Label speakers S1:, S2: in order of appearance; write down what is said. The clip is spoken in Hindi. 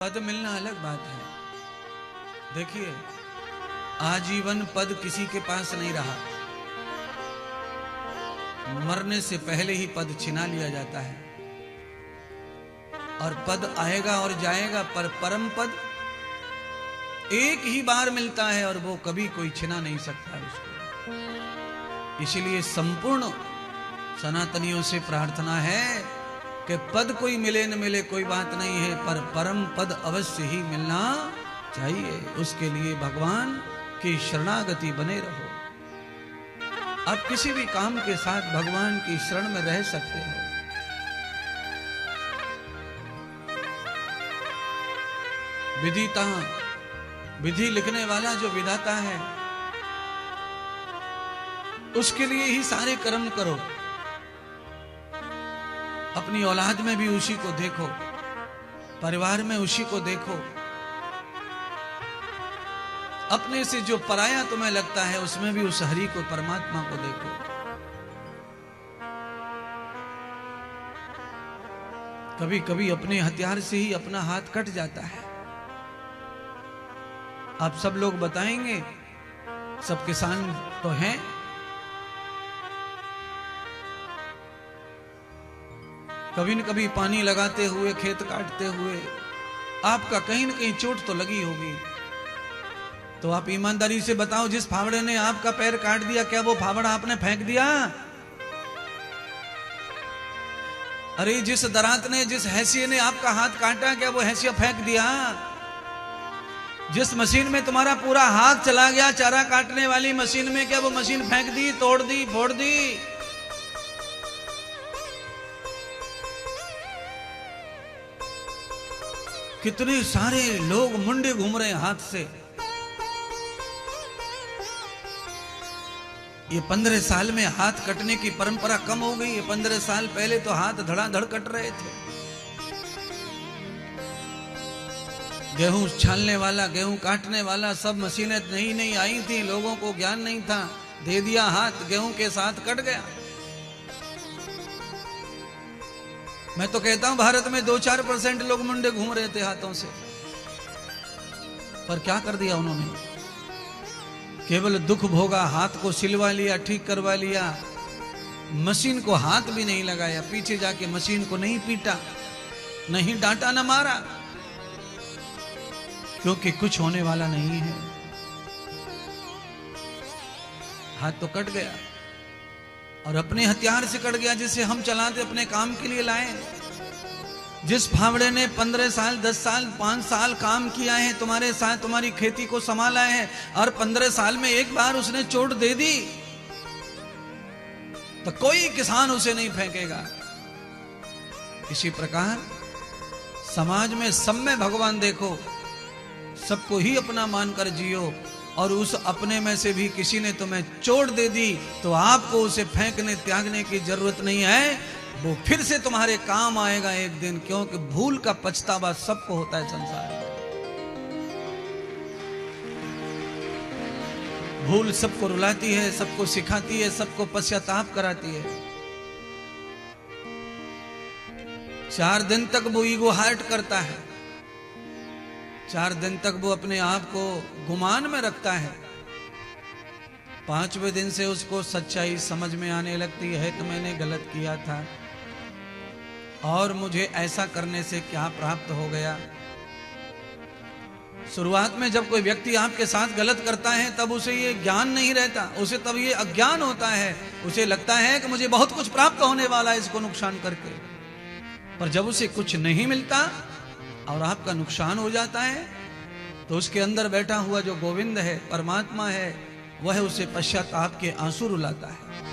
S1: पद मिलना अलग बात है। देखिए, आजीवन पद किसी के पास नहीं रहा, मरने से पहले ही पद छिना लिया जाता है। और पद आएगा और जाएगा, पर परम पद एक ही बार मिलता है और वो कभी कोई छिना नहीं सकता है उसको। इसीलिए संपूर्ण सनातनियों से प्रार्थना है कि पद कोई मिले न मिले कोई बात नहीं है, पर परम पद अवश्य ही मिलना चाहिए। उसके लिए भगवान की शरणागति बने रहो। आप किसी भी काम के साथ भगवान की शरण में रह सकते हो। विदिता, विधि लिखने वाला जो विधाता है, उसके लिए ही सारे कर्म करो। अपनी औलाद में भी उसी को देखो, परिवार में उसी को देखो। अपने से जो पराया तुम्हें लगता है उसमें भी उस हरि को, परमात्मा को देखो। कभी कभी अपने हथियार से ही अपना हाथ कट जाता है। आप सब लोग बताएंगे, सब किसान तो हैं, कभी न कभी पानी लगाते हुए, खेत काटते हुए आपका कहीं न कहीं चोट तो लगी होगी। तो आप ईमानदारी से बताओ, जिस फावड़े ने आपका पैर काट दिया, क्या वो फावड़ा आपने फेंक दिया? अरे जिस दरात ने, जिस हैसिये ने आपका हाथ काटा, क्या वो हैसिया फेंक दिया? जिस मशीन में तुम्हारा पूरा हाथ चला गया, चारा काटने वाली मशीन में, क्या वो मशीन फेंक दी, तोड़ दी, फोड़ दी? कितने सारे लोग मुंडे घूम रहे हैं हाथ से। ये 15 साल में हाथ कटने की परंपरा कम हो गई है। 15 साल पहले तो हाथ धड़ाधड़ कट रहे थे। गेहूं छालने वाला, गेहूं काटने वाला, सब मशीनें नई नई आई थी, लोगों को ज्ञान नहीं था, दे दिया हाथ, गेहूं के साथ कट गया। मैं तो कहता हूं भारत में 2-4% लोग मुंडे घूम रहे थे हाथों से। पर क्या कर दिया उन्होंने? केवल दुख भोगा, हाथ को सिलवा लिया, ठीक करवा लिया, मशीन को हाथ भी नहीं लगाया, पीछे जाके मशीन को नहीं पीटा, नहीं डांटा, न मारा, क्योंकि कुछ होने वाला नहीं है। हाथ तो कट गया, और अपने हथियार से कट गया, जिसे हम चलाते अपने काम के लिए लाए। जिस फावड़े ने 15 साल, 10 साल, 5 साल काम किया है तुम्हारे साथ, तुम्हारी खेती को संभाला है, और 15 साल में एक बार उसने चोट दे दी, तो कोई किसान उसे नहीं फेंकेगा। इसी प्रकार समाज में सब में भगवान देखो, सबको ही अपना मानकर जियो, और उस अपने में से भी किसी ने तुम्हें चोट दे दी तो आपको उसे फेंकने त्यागने की जरूरत नहीं है। वो फिर से तुम्हारे काम आएगा एक दिन, क्योंकि भूल का पछतावा सबको होता है संसार में। भूल सबको रुलाती है, सबको सिखाती है, सबको पश्चाताप कराती है। 4 दिन तक वो ईगो हर्ट करता है, 4 दिन तक वो अपने आप को गुमान में रखता है। 5वें दिन से उसको सच्चाई समझ में आने लगती है कि मैंने गलत किया था, और मुझे ऐसा करने से क्या प्राप्त हो गया। शुरुआत में जब कोई व्यक्ति आपके साथ गलत करता है, तब उसे ये ज्ञान नहीं रहता, उसे तब ये अज्ञान होता है। उसे लगता है कि मुझे बहुत कुछ प्राप्त होने वाला है इसको नुकसान करके। पर जब उसे कुछ नहीं मिलता और आपका नुकसान हो जाता है, तो उसके अंदर बैठा हुआ जो गोविंद है, परमात्मा है, वह उसे पश्चाताप के आंसू रुलाता है।